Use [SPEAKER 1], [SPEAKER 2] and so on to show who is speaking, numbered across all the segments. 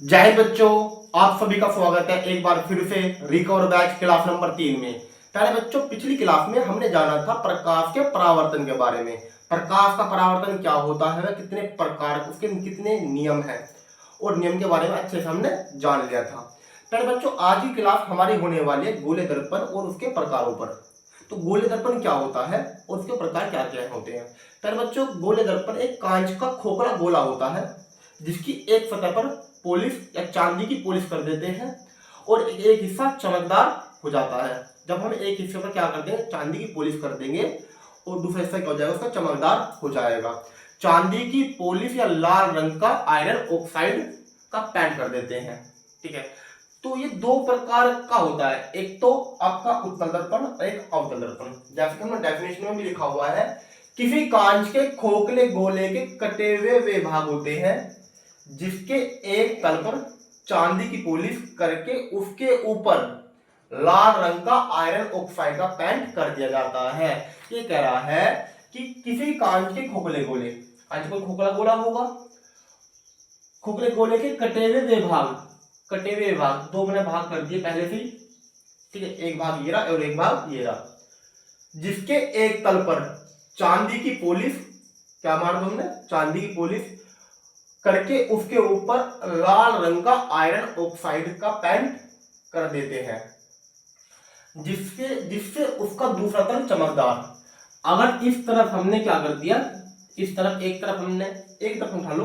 [SPEAKER 1] जय हिंद बच्चों, आप सभी का स्वागत है एक बार फिर से रिकवर बैच क्लास नंबर 3 में। पहले बच्चों, पिछली क्लास में हमने जाना था प्रकाश के परावर्तन के बारे में। प्रकाश का परावर्तन क्या होता है, कितने प्रकार, उसके कितने नियम हैं और नियम के बारे में अच्छे से हमने जान लिया था। पहले बच्चों, आज की क्लास हमारी होने वाली है गोले दर्पण और उसके प्रकारों पर। तो गोले दर्पण क्या होता है और उसके प्रकार क्या क्या होते हैं। पहले बच्चों, गोले दर्पण एक कांच का खोखला गोला होता है जिसकी एक सतह पर पॉलिश या चांदी की पॉलिश कर देते हैं और एक हिस्सा चमकदार हो जाता है। जब हम एक हिस्से पर क्या करते हैं, चांदी की पॉलिश कर देंगे और दूसरा हिस्सा क्या हो जाएगा, उसका चमकदार हो जाएगा। चांदी की पॉलिश या लाल रंग का आयरन ऑक्साइड का पेंट कर देते हैं। ठीक है, तो ये दो प्रकार का होता है, एक तो आपका उत्तल दर्पण और एक अवतल दर्पण। जैसे कि हमने डेफिनेशन में भी लिखा हुआ है, किसी कांच के खोखले गोले के कटे हुए वे भाग होते हैं जिसके एक तल पर चांदी की पॉलिश करके उसके ऊपर लाल रंग का आयरन ऑक्साइड का पेंट कर दिया जाता है। ये कह रहा है कि किसी कांच के खोखले गोले, कांच को खोखला गोला होगा, खोखले गोले के कटे हुए भाग दो मैंने भाग कर दिए पहले से ही। ठीक है, एक भाग ये रहा और एक भाग ये रहा, जिसके एक तल पर चांदी की पॉलिश, क्या मार दो हमने, चांदी की पॉलिश करके उसके ऊपर लाल रंग का आयरन ऑक्साइड का पेंट कर देते हैं जिससे जिससे उसका दूसरा तल चमकदार। अगर इस तरफ हमने क्या कर दिया, इस तरफ एक तरफ हमने, एक तरफ उठा लो,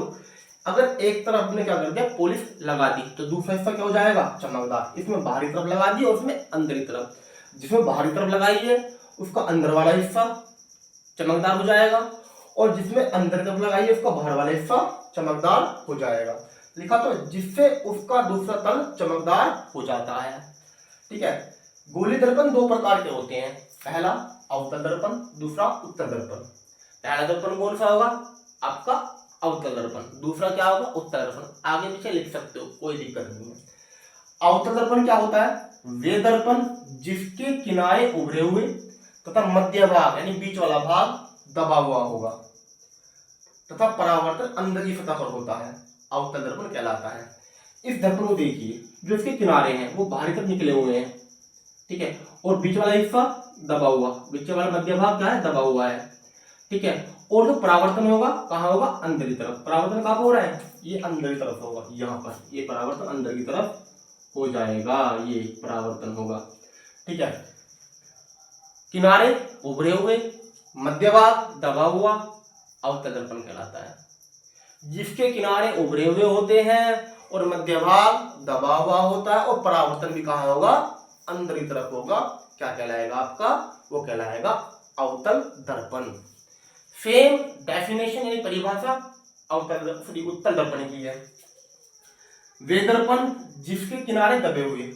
[SPEAKER 1] अगर एक तरफ हमने क्या कर दिया, पॉलिश लगा दी तो दूसरा हिस्सा क्या हो जाएगा, चमकदार। इसमें बाहरी तरफ लगा दी और उसमें अंदरी तरफ, जिसमें बाहरी तरफ लगाई है उसका अंदर वाला हिस्सा चमकदार हो जाएगा और जिसमें अंदर तरफ लगाई है उसका बाहर वाला हिस्सा चमकदार हो जाएगा। लिखा तो, जिससे उसका दूसरा तल चमकदार हो जाता है। ठीक है, गोली दर्पण दो प्रकार के होते हैं, पहला अवतल दर्पण, दूसरा उत्तल दर्पण। पहला दर्पण कौन सा होगा, आपका अवतल दर्पण, दूसरा क्या होगा, उत्तल दर्पण। आगे पीछे लिख सकते हो, कोई दिक्कत नहीं है। अवतल दर्पण क्या होता है, वे दर्पण जिसके किनारे उभरे हुए तथा मध्य भाग यानी बीच वाला भाग दबा हुआ होगा तथा परावर्तन अंदर की सतह पर होता है, अवतल दर्पण कहलाता है। इस दर्पण को देखिए, जो इसके किनारे हैं वो बाहरी तरफ निकले हुए हैं, ठीक है, और बीच वाला हिस्सा दबा हुआ, बीच वाला मध्य भाग क्या है, दबा हुआ है। ठीक है, और जो परावर्तन होगा कहाँ होगा, अंदर की तरफ। परावर्तन कहाँ हो रहा है, ये अंदर की तरफ होगा, यहाँ पर ये परावर्तन अंदर की तरफ हो जाएगा, ये परावर्तन होगा। ठीक है, किनारे उभरे हुए, मध्य भाग दबा हुआ, अवतल दर्पण कहलाता है। जिसके किनारे उभरे हुए होते हैं और मध्य भाग दबा हुआ होता है और परावर्तन भी कहाँ होगा, अंदर की तरफ होगा, क्या कहलाएगा आपका, वो कहलाएगा अवतल दर्पण। सेम डेफिनेशन यानी परिभाषा उत्तल दर्पण की है। वे दर्पण जिसके किनारे दबे हुए,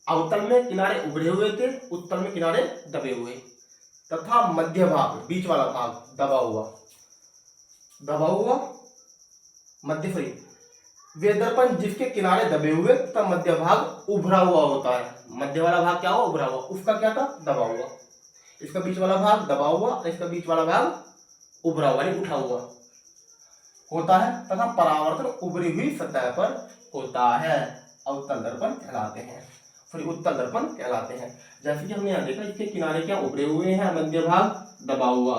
[SPEAKER 1] अवतल में किनारे उभरे हुए थे, उत्तल में किनारे दबे हुए, तथा मध्य भाग बीच वाला भाग दबा हुआ मध्य सही, वे दर्पण जिसके किनारे दबे हुए तथा मध्य भाग उभरा हुआ होता है। मध्य वाला भाग क्या हुआ, उभरा हुआ, उसका क्या था, दबा हुआ। इसका बीच वाला भाग दबा हुआ और इसका बीच वाला भाग उभरा हुआ यानी उठा हुआ होता है तथा परावर्तन उभरी हुई सतह पर होता है, अवतल दर्पण कहलाते हैं, फिर उत्तल दर्पण कहलाते हैं। जैसे कि हमने यहाँ देखा, इसके किनारे क्या उभरे हुए हैं, मध्य भाग दबा हुआ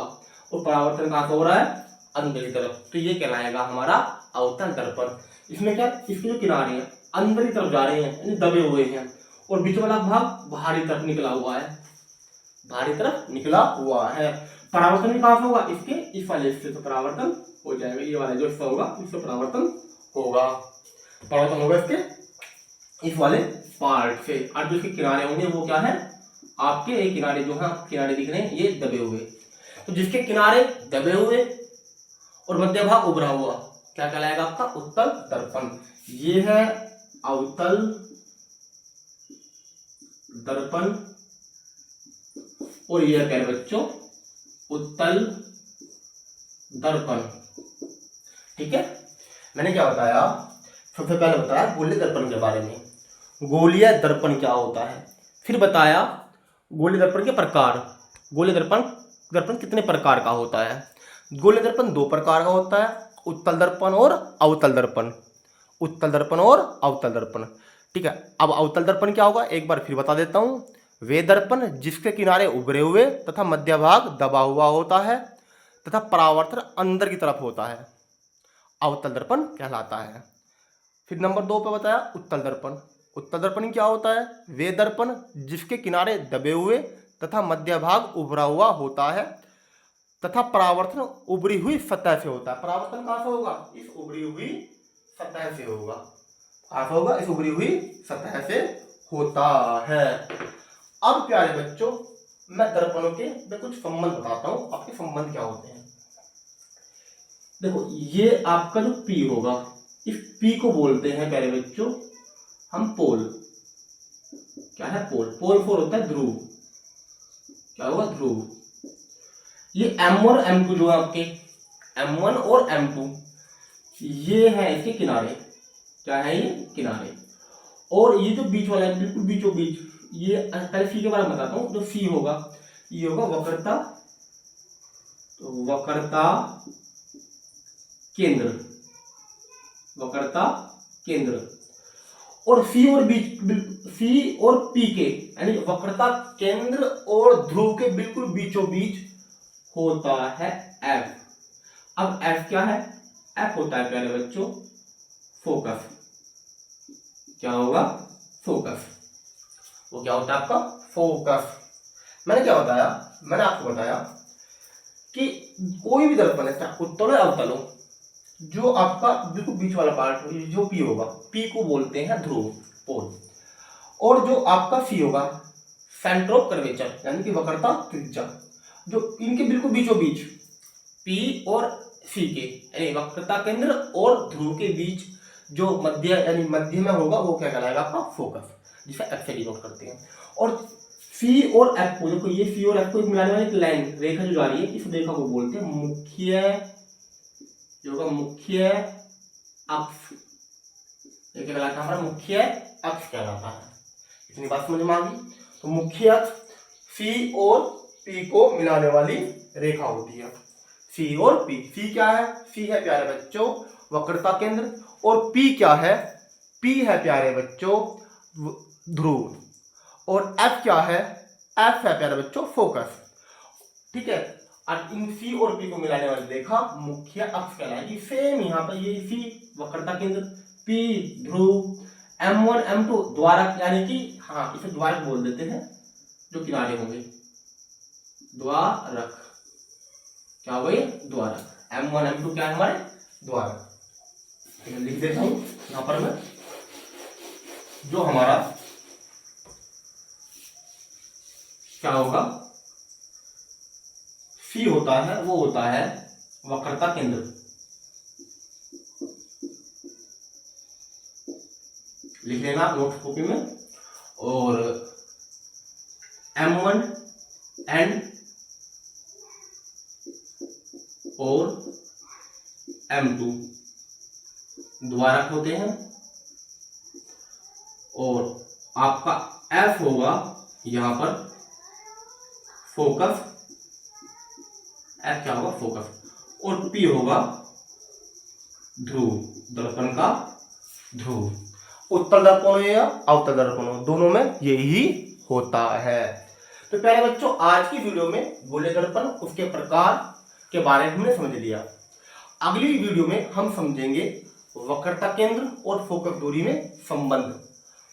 [SPEAKER 1] और परावर्तन कहाँ से हो रहा है, अंदर की तरफ, तो ये कहलाएगा हमारा अवतल दर्पण। इसमें क्या, इसके जो किनारे हैं अंदर की तरफ जा रहे हैं यानी दबे हुए हैं और बीच वाला भाग बाहरी तरफ निकला हुआ है, बाहरी तरफ निकला हुआ है। परावर्तन भी कहाँ से होगा, इसके इस वाले हिस्से से परावर्तन हो जाएगा, ये वाला जो हिस्सा होगा इससे परावर्तन होगा, परावर्तन होगा इसके इस वाले पार्ट से। और जो इसके किनारे होंगे वो क्या है, आपके एक किनारे जो है किनारे दिख रहे हैं ये दबे हुए, तो जिसके किनारे दबे हुए और मध्य भाग उभरा हुआ क्या कहलाएगा आपका, उत्तल दर्पण। ये है अवतल दर्पण और ये कह बच्चों उत्तल दर्पण। ठीक है, मैंने क्या बताया, सबसे पहले बताया गोलीय दर्पण के बारे में, गोलीय दर्पण क्या होता है, फिर बताया गोलीय दर्पण के प्रकार, गोलीय दर्पण कितने प्रकार का होता है। गोलीय दर्पण दो प्रकार का होता है, उत्तल दर्पण और अवतल दर्पण। उत्तल दर्पण और अवतल दर्पण। ठीक है, अब अवतल दर्पण क्या होगा एक बार फिर बता देता हूं। वे दर्पण जिसके किनारे उभरे हुए तथा मध्य भाग दबा हुआ होता है तथा परावर्तन अंदर की तरफ होता है, अवतल दर्पण कहलाता है। फिर नंबर 2 पे बताया उत्तल दर्पण। उत्तल दर्पण क्या होता है? वे दर्पण जिसके किनारे दबे हुए तथा मध्य भाग उभरा हुआ होता है तथा परावर्तन उभरी हुई सतह से होता है। परावर्तन कहां से होगा? इस उभरी हुई सतह से होगा। कहां से होगा? इस उभरी हुई सतह से होता है। अब प्यारे बच्चों, मैं दर्पणों के मैं कुछ संबंध बताता हूं, आपके संबंध क्या होते हैं। देखो, ये आपका जो P होगा, इस P को बोलते हैं प्यारे बच्चों हम पोल। क्या है? पोल। पोल फोर होता है ध्रुव। क्या होगा? ध्रुव। ये M1 और M2 जो है आपके, M1 और M2 ये है इसके किनारे। क्या है? ये किनारे। और ये जो बीच वाला है, बिल्कुल बीचों बीच, ये पहले सी के बारे में बताता हूँ। जो सी होगा ये होगा वक्रता, तो वक्रता केंद्र, वक्रता केंद्र। और सी और बीच, सी और पी के यानी वक्रता केंद्र और ध्रुव के बिल्कुल बीचों बीच होता है एफ। अब एफ क्या है? एफ होता है प्यारे बच्चों फोकस। क्या होगा? फोकस। वो क्या होता है आपका? फोकस। मैंने क्या बताया? मैंने आपको बताया कि कोई भी दर्पण है, चाहे उत्तल हो अवतल हो, जो आपका बिल्कुल बीच वाला पार्ट जो पी होगा, पी को बोलते हैं ध्रुव, पोल। और जो आपका सी होगा सेंटर ऑफ कर्वेचर यानी कि वक्रता त्रिज्या, जो इनके बिल्कुल बीचों बीच पी और सी के यानी वक्रता केंद्र और ध्रुव के बीच जो मध्य यानी मध्य में होगा वो क्या कहलाएगा? आपका फोकस, जिसे एफ से डिनोट करते हैं। और सी और एफ को, देखो ये सी और एफ को मिलाने वाली एक लाइन रेखा जो जा रही है, इस रेखा को बोलते हैं मुख्य, जो होगा मुख्य अक्ष। ये क्या कहलाता है? हमारा मुख्य अक्ष कहलाता है। इतनी बात समझ में आ गई? तो मुख्य अक्ष सी और पी को मिलाने वाली रेखा होती है। सी और पी। सी क्या है? सी है प्यारे बच्चों वक्रता केंद्र। और पी क्या है? पी है प्यारे बच्चों ध्रुव। और एफ क्या है? एफ है प्यारे बच्चों फोकस। ठीक है, और इन सी और पी को मिलाने वाली रेखा मुख्य अक्ष कहलाएगी। सेम यहाँ पर ये सी वक्रता केंद्र, पी ध्रुव, M1 M2 द्वारक यानी कि हाँ इसे द्वारक बोल देते हैं, जो किनारे होंगे द्वारक। क्या हुआ? ये द्वारक। M1 M2 क्या है? हमारे द्वारक। लिख देता हूं यहां पर मैं, जो हमारा क्या होगा सी होता है वो होता है वक्रता केंद्र। लिख लेना नोट कॉपी में। और M1 एंड और M2 द्वारक होते हैं। और आपका F होगा यहां पर फोकस। F क्या होगा? फोकस। और P होगा ध्रुव, दर्पण का ध्रुव। उत्तल दर्पण हो या अवतल दर्पण हो, दोनों में यही होता है। तो प्यारे बच्चों, आज की वीडियो में गोले दर्पण उसके प्रकार के बारे में हमने समझ लिया। अगली वीडियो में हम समझेंगे वक्रता केंद्र और फोकस दूरी में संबंध।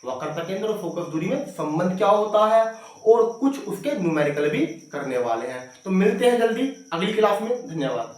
[SPEAKER 1] वक्रता केंद्र और फोकस दूरी में संबंध क्या होता है और कुछ उसके न्यूमेरिकल भी करने वाले हैं। तो मिलते हैं जल्दी अगली क्लास में। धन्यवाद।